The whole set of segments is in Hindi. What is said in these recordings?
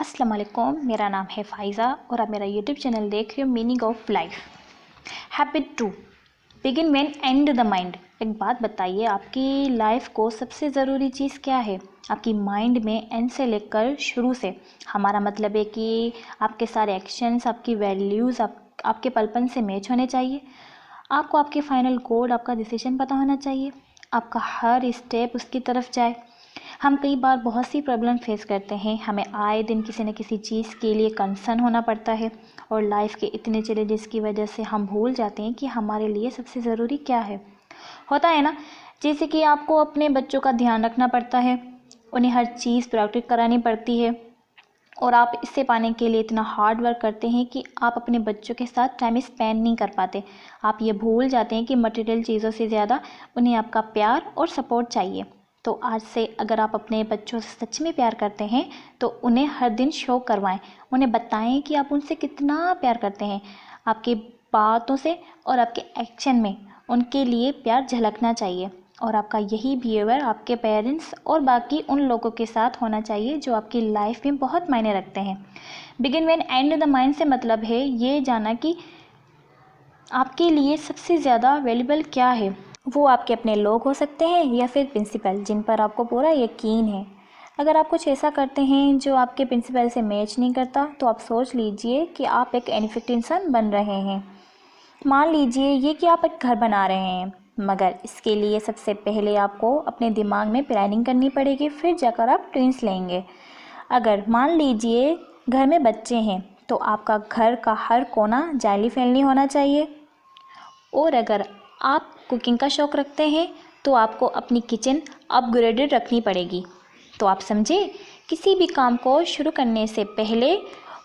अस्सलाम वालेकुम, मेरा नाम है फ़ाइज़ा और आप मेरा यूट्यूब चैनल देख रहे हो meaning of life. Habit 2, begin when and the mind. एक बात बताइए, आपकी लाइफ को सबसे ज़रूरी चीज़ क्या है? आपकी माइंड में एंड से लेकर शुरू से। हमारा मतलब है कि आपके सारे एक्शंस, आपकी वैल्यूज़ आपके पलपन से मैच होने चाहिए। आपको आपके फाइनल गोल, आपका डिसीजन पता होना चाहिए। आपका हर स्टेप उसकी तरफ जाए। हम कई बार बहुत सी प्रॉब्लम फेस करते हैं, हमें आए दिन किसी न किसी चीज़ के लिए कंसर्न होना पड़ता है और लाइफ के इतने चैलेंजेस की वजह से हम भूल जाते हैं कि हमारे लिए सबसे ज़रूरी क्या है। होता है ना, जैसे कि आपको अपने बच्चों का ध्यान रखना पड़ता है, उन्हें हर चीज़ प्रैक्टिस करानी पड़ती है और आप इससे पाने के लिए इतना हार्ड वर्क करते हैं कि आप अपने बच्चों के साथ टाइम स्पेंड नहीं कर पाते। आप ये भूल जाते हैं कि मटेरियल चीज़ों से ज़्यादा उन्हें आपका प्यार और सपोर्ट चाहिए। तो आज से अगर आप अपने बच्चों से सच में प्यार करते हैं तो उन्हें हर दिन शो करवाएं, उन्हें बताएं कि आप उनसे कितना प्यार करते हैं। आपकी बातों से और आपके एक्शन में उनके लिए प्यार झलकना चाहिए और आपका यही बिहेवियर आपके पेरेंट्स और बाकी उन लोगों के साथ होना चाहिए जो आपकी लाइफ में बहुत मायने रखते हैं। Begin when and the mind से मतलब है ये जाना कि आपके लिए सबसे ज़्यादा वैल्यूबल क्या है। वो आपके अपने लोग हो सकते हैं या फिर प्रिंसिपल जिन पर आपको पूरा यकीन है। अगर आप कुछ ऐसा करते हैं जो आपके प्रिंसिपल से मैच नहीं करता तो आप सोच लीजिए कि आप एक इनफिक्ट इंसान बन रहे हैं। मान लीजिए ये कि आप एक घर बना रहे हैं, मगर इसके लिए सबसे पहले आपको अपने दिमाग में प्लानिंग करनी पड़ेगी, फिर जाकर आप ट्विंस लेंगे। अगर मान लीजिए घर में बच्चे हैं तो आपका घर का हर कोना जाली फैलनी होना चाहिए। और अगर आप कुकिंग का शौक़ रखते हैं तो आपको अपनी किचन अपग्रेडेड रखनी पड़ेगी। तो आप समझे, किसी भी काम को शुरू करने से पहले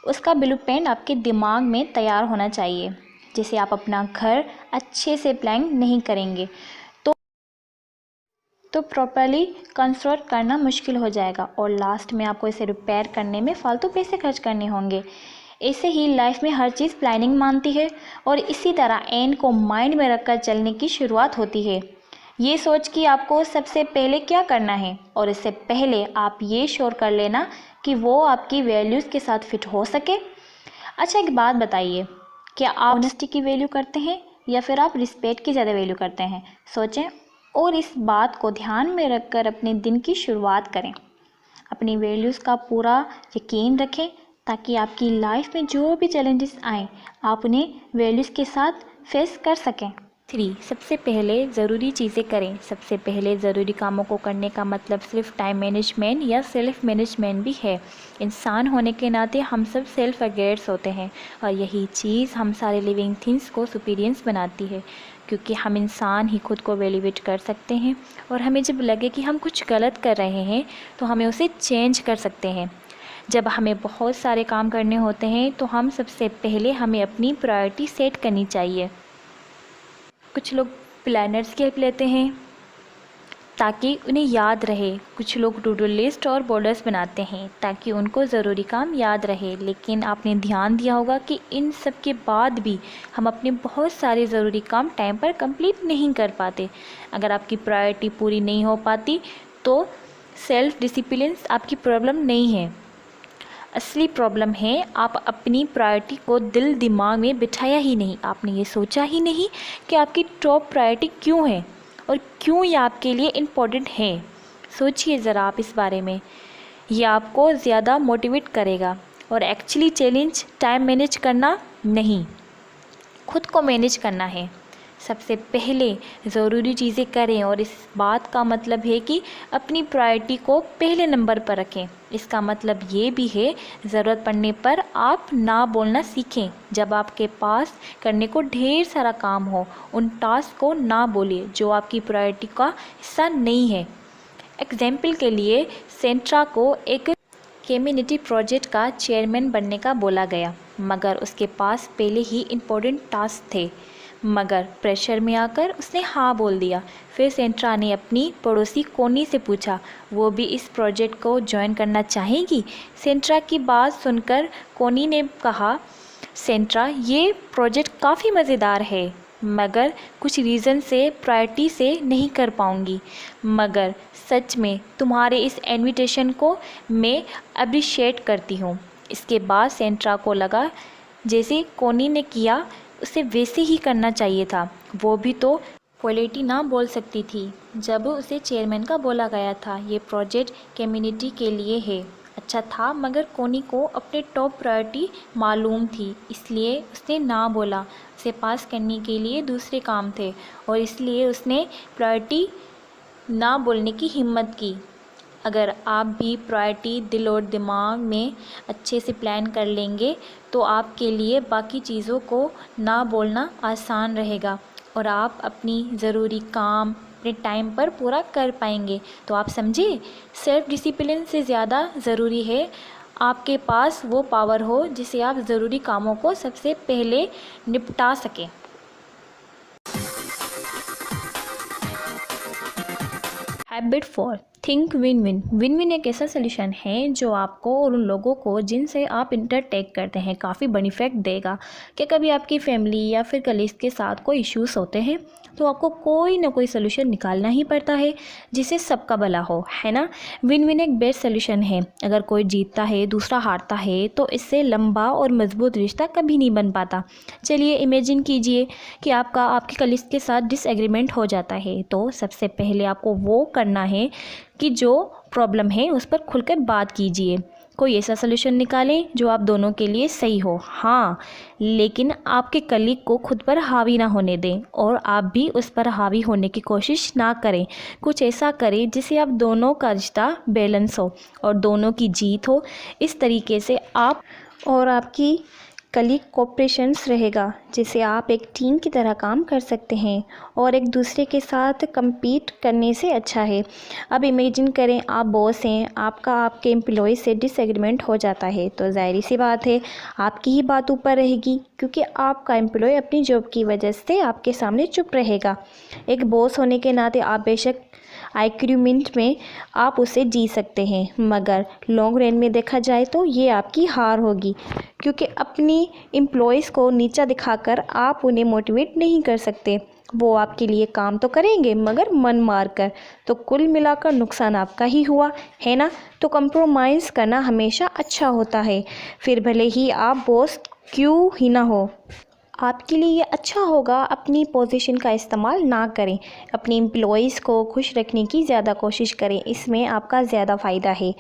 उसका ब्लूप्रिंट आपके दिमाग में तैयार होना चाहिए। जैसे आप अपना घर अच्छे से प्लान नहीं करेंगे तो प्रॉपर्ली कंस्ट्रक्ट करना मुश्किल हो जाएगा और लास्ट में आपको इसे रिपेयर करने में फ़ालतू पैसे खर्च करने होंगे। ऐसे ही लाइफ में हर चीज़ प्लानिंग मानती है और इसी तरह एंड को माइंड में रखकर चलने की शुरुआत होती है। ये सोच कि आपको सबसे पहले क्या करना है और इससे पहले आप ये श्योर कर लेना कि वो आपकी वैल्यूज़ के साथ फिट हो सके। अच्छा, एक बात बताइए, क्या आप ऑनेस्टी की वैल्यू करते हैं या फिर आप रिस्पेक्ट की ज़्यादा वैल्यू करते हैं? सोचें और इस बात को ध्यान में रखकर अपने दिन की शुरुआत करें। अपनी वैल्यूज़ का पूरा यकीन रखें ताकि आपकी लाइफ में जो भी चैलेंजेस आएँ आप उन्हें वैल्यूज़ के साथ फेस कर सकें। 3, सबसे पहले ज़रूरी चीज़ें करें। सबसे पहले ज़रूरी कामों को करने का मतलब सिर्फ टाइम मैनेजमेंट या सेल्फ मैनेजमेंट भी है। इंसान होने के नाते हम सब सेल्फ अवेयर्स होते हैं और यही चीज़ हम सारे लिविंग थिंग्स को सुपीरियंस बनाती है, क्योंकि हम इंसान ही खुद को वैल्यूएट कर सकते हैं और हमें जब लगे कि हम कुछ गलत कर रहे हैं तो हमें उसे चेंज कर सकते हैं। जब हमें बहुत सारे काम करने होते हैं तो हम सबसे पहले हमें अपनी प्रायोरिटी सेट करनी चाहिए। कुछ लोग प्लानर्स की हेल्प लेते हैं ताकि उन्हें याद रहे। कुछ लोग टू डू लिस्ट और बॉर्डर्स बनाते हैं ताकि उनको ज़रूरी काम याद रहे। लेकिन आपने ध्यान दिया होगा कि इन सब के बाद भी हम अपने बहुत सारे ज़रूरी काम टाइम पर कंप्लीट नहीं कर पाते। अगर आपकी प्रायोरिटी पूरी नहीं हो पाती तो सेल्फ डिसिप्लिन आपकी प्रॉब्लम नहीं है। असली प्रॉब्लम है आप अपनी प्रायोरिटी को दिल दिमाग में बिठाया ही नहीं। आपने ये सोचा ही नहीं कि आपकी टॉप प्रायोरिटी क्यों है और क्यों ये आपके लिए इम्पोर्टेंट है। सोचिए ज़रा आप इस बारे में। ये आपको ज़्यादा मोटिवेट करेगा और एक्चुअली चैलेंज टाइम मैनेज करना नहीं, खुद को मैनेज करना है। सबसे पहले ज़रूरी चीज़ें करें और इस बात का मतलब है कि अपनी प्रायोरिटी को पहले नंबर पर रखें। इसका मतलब ये भी है ज़रूरत पड़ने पर आप ना बोलना सीखें। जब आपके पास करने को ढेर सारा काम हो, उन टास्क को ना बोलिए जो आपकी प्रायोरिटी का हिस्सा नहीं है। एग्जाम्पल के लिए सेंट्रा को एक कम्युनिटी प्रोजेक्ट का चेयरमैन बनने का बोला गया, मगर उसके पास पहले ही इम्पोर्टेंट टास्क थे, मगर प्रेशर में आकर उसने हाँ बोल दिया। फिर सेंट्रा ने अपनी पड़ोसी कोनी से पूछा, वो भी इस प्रोजेक्ट को ज्वाइन करना चाहेगी? सेंट्रा की बात सुनकर कोनी ने कहा, सेंट्रा ये प्रोजेक्ट काफ़ी मज़ेदार है, मगर कुछ रीज़न से प्रायोरिटी से नहीं कर पाऊँगी, मगर सच में तुम्हारे इस इनविटेशन को मैं अप्रिशिएट करती हूँ। इसके बाद सेंट्रा को लगा जैसे कोनी ने किया उसे वैसे ही करना चाहिए था। वो भी तो क्वालिटी ना बोल सकती थी जब उसे चेयरमैन का बोला गया था ये प्रोजेक्ट कम्युनिटी के लिए है। अच्छा था, मगर कोनी को अपने टॉप प्रायोरिटी मालूम थी, इसलिए उसने ना बोला। उसे पास करने के लिए दूसरे काम थे और इसलिए उसने प्रायोरिटी ना बोलने की हिम्मत की। अगर आप भी प्रायोरिटी दिल और दिमाग में अच्छे से प्लान कर लेंगे तो आपके लिए बाकी चीज़ों को ना बोलना आसान रहेगा और आप अपनी ज़रूरी काम अपने टाइम पर पूरा कर पाएंगे। तो आप समझे, सेल्फ डिसिप्लिन से ज़्यादा ज़रूरी है आपके पास वो पावर हो जिससे आप ज़रूरी कामों को सबसे पहले निपटा सकें। Habit 4, think win win. Win win एक ऐसा सोल्यूशन है जो आपको और उन लोगों को जिनसे आप इंटरटेक करते हैं काफ़ी बेनिफिट देगा। क्या कभी आपकी फैमिली या फिर कलीग्स के साथ कोई इश्यूज होते हैं तो आपको कोई ना कोई सोल्यूशन निकालना ही पड़ता है जिससे सबका भला हो, है ना। विन विन एक बेस्ट सोल्यूशन है। अगर कोई जीतता है दूसरा हारता है तो इससे लंबा और मजबूत रिश्ता कभी नहीं बन पाता। चलिए इमेजिन कीजिए कि आपके कलीग्स के साथ डिसएग्रीमेंट हो जाता है तो सबसे पहले आपको वो करना है कि जो प्रॉब्लम है उस पर खुलकर बात कीजिए। कोई ऐसा सोल्यूशन निकालें जो आप दोनों के लिए सही हो, हाँ, लेकिन आपके कलीग को खुद पर हावी ना होने दें और आप भी उस पर हावी होने की कोशिश ना करें। कुछ ऐसा करें जिससे आप दोनों का रिश्ता बैलेंस हो और दोनों की जीत हो। इस तरीके से आप और आपकी कलीग कोऑपरेशंस रहेगा जिससे आप एक टीम की तरह काम कर सकते हैं और एक दूसरे के साथ compete करने से अच्छा है। अब इमेजिन करें आप बॉस हैं, आपके एम्प्लॉय से डिसएग्रीमेंट हो जाता है तो ज़ाहिर सी बात है आपकी ही बात ऊपर रहेगी क्योंकि आपका एम्प्लॉय अपनी जॉब की वजह से आपके सामने चुप रहेगा। एक बॉस होने के नाते आप बेशक एग्रीमेंट में आप उसे जी सकते हैं मगर लॉन्ग रन में देखा जाए तो ये आपकी हार होगी क्योंकि अपनी एम्प्लॉयज़ को नीचा दिखाकर आप उन्हें मोटिवेट नहीं कर सकते। वो आपके लिए काम तो करेंगे मगर मन मार कर, तो कुल मिलाकर नुकसान आपका ही हुआ, है ना। तो कंप्रोमाइज़ करना हमेशा अच्छा होता है, फिर भले ही आप बॉस क्यों ही ना हो। आपके लिए ये अच्छा होगा अपनी पोजीशन का इस्तेमाल ना करें, अपनी एम्प्लॉयज़ को खुश रखने की ज़्यादा कोशिश करें, इसमें आपका ज़्यादा फ़ायदा है।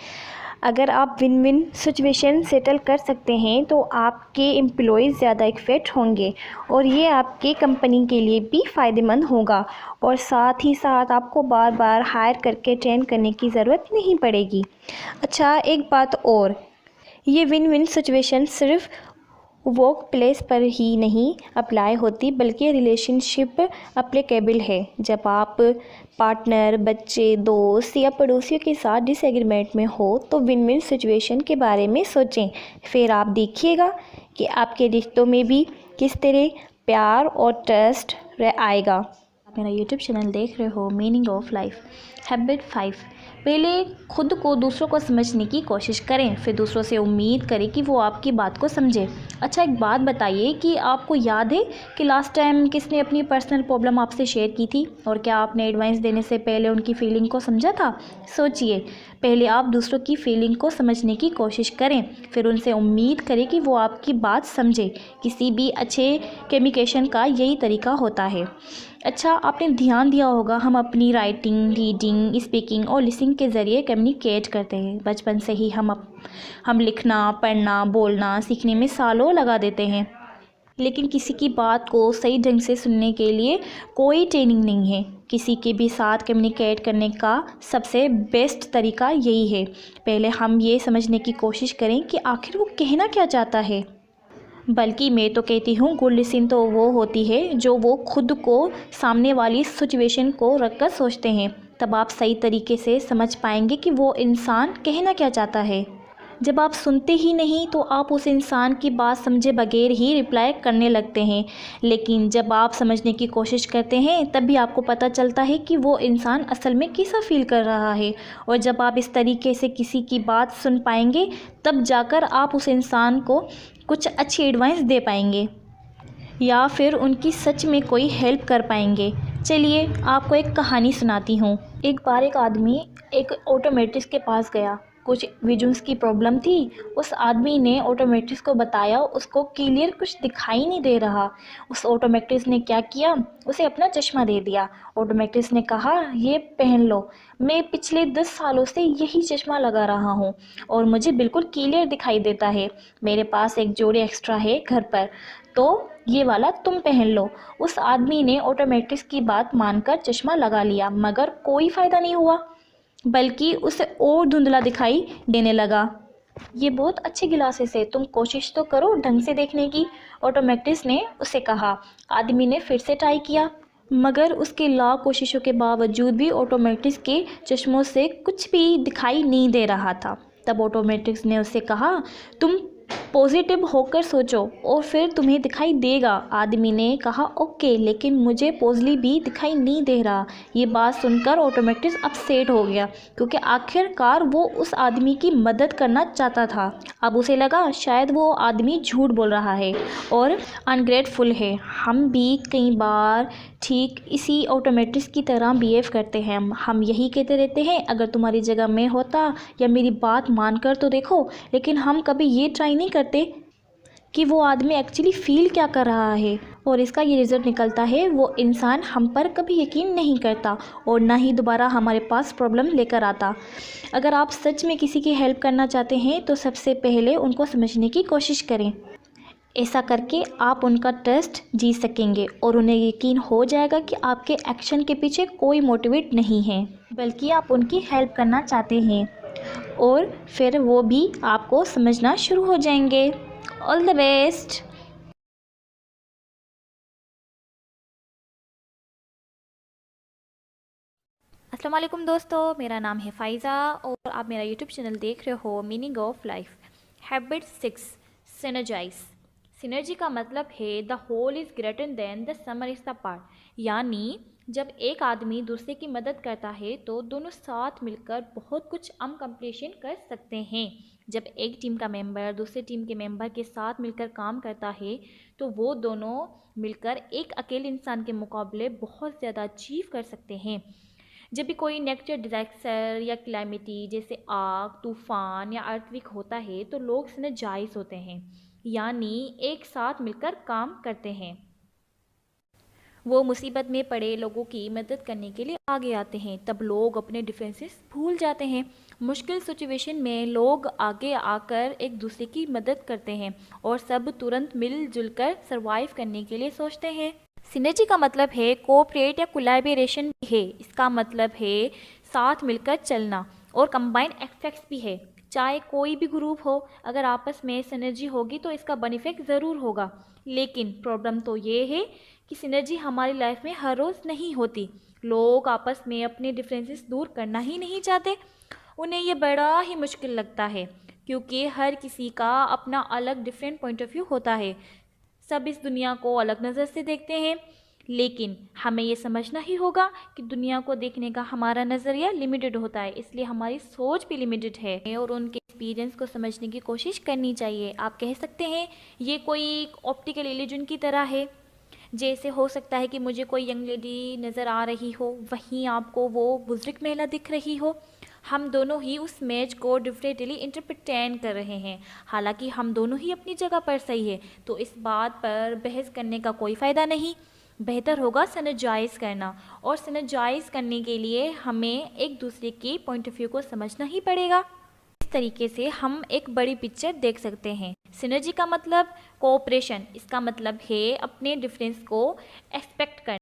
अगर आप विन विन सिचुएशन सेटल कर सकते हैं तो आपके एम्प्लॉयज़ ज़्यादा इफेक्ट होंगे और ये आपके कंपनी के लिए भी फ़ायदेमंद होगा और साथ ही साथ आपको बार बार हायर करके ट्रेन करने की ज़रूरत नहीं पड़ेगी। अच्छा, एक बात और, ये विन विन सिचुएशन सिर्फ वर्क प्लेस पर ही नहीं अप्लाई होती बल्कि रिलेशनशिप अप्लीकेबल है। जब आप पार्टनर, बच्चे, दोस्त या पड़ोसियों के साथ डिसएग्रीमेंट में हो तो विन विन सिचुएशन के बारे में सोचें, फिर आप देखिएगा कि आपके रिश्तों में भी किस तरह प्यार और ट्रस्ट आएगा। आप मेरा यूट्यूब चैनल देख रहे हो मीनिंग ऑफ लाइफ। हैबिट 5, पहले खुद को दूसरों को समझने की कोशिश करें, फिर दूसरों से उम्मीद करें कि वो आपकी बात को समझे। अच्छा, एक बात बताइए कि आपको याद है कि लास्ट टाइम किसने अपनी पर्सनल प्रॉब्लम आपसे शेयर की थी और क्या आपने एडवाइस देने से पहले उनकी फीलिंग को समझा था? सोचिए, पहले आप दूसरों की फीलिंग को समझने की कोशिश करें, फिर उनसे उम्मीद करें कि वो आपकी बात समझे। किसी भी अच्छे कम्युनिकेशन का यही तरीका होता है। अच्छा, आपने ध्यान दिया होगा हम अपनी राइटिंग, रीडिंग, स्पीकिंग और लिसनिंग के ज़रिए कम्युनिकेट करते हैं। बचपन से ही हम लिखना, पढ़ना, बोलना सीखने में सालों लगा देते हैं, लेकिन किसी की बात को सही ढंग से सुनने के लिए कोई ट्रेनिंग नहीं है। किसी के भी साथ कम्युनिकेट करने का सबसे बेस्ट तरीका यही है, पहले हम ये समझने की कोशिश करें कि आखिर वो कहना क्या चाहता है। बल्कि मैं तो कहती हूँ गुड लिसन तो वो होती है जो वो खुद को सामने वाली सिचुएशन को रखकर सोचते हैं, तब आप सही तरीके से समझ पाएंगे कि वो इंसान कहना क्या चाहता है। जब आप सुनते ही नहीं तो आप उस इंसान की बात समझे बगैर ही रिप्लाई करने लगते हैं, लेकिन जब आप समझने की कोशिश करते हैं तब भी आपको पता चलता है कि वो इंसान असल में कैसा फील कर रहा है। और जब आप इस तरीके से किसी की बात सुन पाएंगे तब जाकर आप उस इंसान को कुछ अच्छी एडवाइस दे पाएंगे या फिर उनकी सच में कोई हेल्प कर पाएंगे। चलिए आपको एक कहानी सुनाती हूँ। एक बार एक आदमी एक ऑटोमेटिस्ट के पास गया कुछ विजन्स की प्रॉब्लम थी। उस आदमी ने ऑटोमेट्रिक्स को बताया उसको क्लियर कुछ दिखाई नहीं दे रहा। उस ऑटोमेट्रिक्स ने क्या किया, उसे अपना चश्मा दे दिया। ऑटोमेट्रिक्स ने कहा ये पहन लो, मैं पिछले 10 सालों से यही चश्मा लगा रहा हूँ और मुझे बिल्कुल क्लियर दिखाई देता है। मेरे पास एक जोड़ी एक्स्ट्रा है घर पर, तो ये वाला तुम पहन लो। उस आदमी ने ऑटोमेट्रिक्स की बात मानकर चश्मा लगा लिया, मगर कोई फ़ायदा नहीं हुआ, बल्कि उसे और धुंधला दिखाई देने लगा। ये बहुत अच्छे गिलासेस है, तुम कोशिश तो करो ढंग से देखने की, ऑटोमेट्रिक्स ने उसे कहा। आदमी ने फिर से ट्राई किया, मगर उसके लाख कोशिशों के बावजूद भी ऑटोमेट्रिक्स के चश्मों से कुछ भी दिखाई नहीं दे रहा था। तब ऑटोमेट्रिक्स ने उससे कहा तुम पॉजिटिव होकर सोचो और फिर तुम्हें दिखाई देगा। आदमी ने कहा ओके, लेकिन मुझे पॉजिटिव भी दिखाई नहीं दे रहा। ये बात सुनकर ऑटोमेट्रिक्स अपसेट हो गया, क्योंकि आखिरकार वो उस आदमी की मदद करना चाहता था। अब उसे लगा शायद वो आदमी झूठ बोल रहा है और अनग्रेटफुल है। हम भी कई बार ठीक इसी ऑटोमेट्रिक्स की तरह बिहेव करते हैं। हम यही कहते रहते हैं अगर तुम्हारी जगह मैं होता, या मेरी बात मानकर तो देखो, लेकिन हम कभी ये ट्राई नहीं करते कि वो आदमी एक्चुअली फील क्या कर रहा है। और इसका ये रिज़ल्ट निकलता है वो इंसान हम पर कभी यकीन नहीं करता और ना ही दोबारा हमारे पास प्रॉब्लम लेकर आता। अगर आप सच में किसी की हेल्प करना चाहते हैं तो सबसे पहले उनको समझने की कोशिश करें। ऐसा करके आप उनका ट्रस्ट जीत सकेंगे और उन्हें यकीन हो जाएगा कि आपके एक्शन के पीछे कोई मोटिवेट नहीं है, बल्कि आप उनकी हेल्प करना चाहते हैं, और फिर वो भी आपको समझना शुरू हो जाएंगे। All the best. अस्सलाम वालेकुम दोस्तों, मेरा नाम है फ़ाइज़ा और आप मेरा यूट्यूब चैनल देख रहे हो meaning of life. Habit 6, synergise. Synergy का मतलब है the whole is greater than the sum of is the part, यानी जब एक आदमी दूसरे की मदद करता है तो दोनों साथ मिलकर बहुत कुछ अकम्प्लिशन कर सकते हैं। जब एक टीम का मेंबर दूसरे टीम के मेंबर के साथ मिलकर काम करता है तो वो दोनों मिलकर एक अकेले इंसान के मुकाबले बहुत ज़्यादा अचीव कर सकते हैं। जब भी कोई नेचुरल डिजास्टर या क्लाइमेटी जैसे आग, तूफान या अर्थक्वेक होता है तो लोग सिनर्जाइज होते हैं, यानी एक साथ मिलकर काम करते हैं। वो मुसीबत में पड़े लोगों की मदद करने के लिए आगे आते हैं। तब लोग अपने डिफरेंसेस भूल जाते हैं। मुश्किल सिचुएशन में लोग आगे आकर एक दूसरे की मदद करते हैं और सब तुरंत मिलजुल कर सर्वाइव करने के लिए सोचते हैं। सिनर्जी का मतलब है कोऑपरेट या कोलैबोरेशन भी है। इसका मतलब है साथ मिलकर चलना, और कंबाइंड इफेक्ट्स भी है। चाहे कोई भी ग्रुप हो, अगर आपस में सिनर्जी होगी तो इसका बेनिफिट ज़रूर होगा। लेकिन प्रॉब्लम तो ये है कि सिनर्जी हमारी लाइफ में हर रोज़ नहीं होती। लोग आपस में अपने डिफरेंसेस दूर करना ही नहीं चाहते। उन्हें ये बड़ा ही मुश्किल लगता है, क्योंकि हर किसी का अपना अलग डिफरेंट पॉइंट ऑफ व्यू होता है। सब इस दुनिया को अलग नज़र से देखते हैं, लेकिन हमें ये समझना ही होगा कि दुनिया को देखने का हमारा नज़रिया लिमिटेड होता है, इसलिए हमारी सोच भी लिमिटेड है और उनके एक्सपीरियंस को समझने की कोशिश करनी चाहिए। आप कह सकते हैं ये कोई ऑप्टिकल इल्यूजन की तरह है। जैसे हो सकता है कि मुझे कोई यंग लेडी नज़र आ रही हो, वहीं आपको वो बुजुर्ग महिला दिख रही हो। हम दोनों ही उस मैच को डिफरेंटली इंटरप्रेटेंड कर रहे हैं, हालांकि हम दोनों ही अपनी जगह पर सही है। तो इस बात पर बहस करने का कोई फ़ायदा नहीं। बेहतर होगा सिनर्जाइज करना, और सिनर्जाइज करने के लिए हमें एक दूसरे के पॉइंट ऑफ व्यू को समझना ही पड़ेगा। इस तरीके से हम एक बड़ी पिक्चर देख सकते हैं। सिनर्जी का मतलब कोऑपरेशन, इसका मतलब है अपने डिफरेंस को एक्सपेक्ट करना।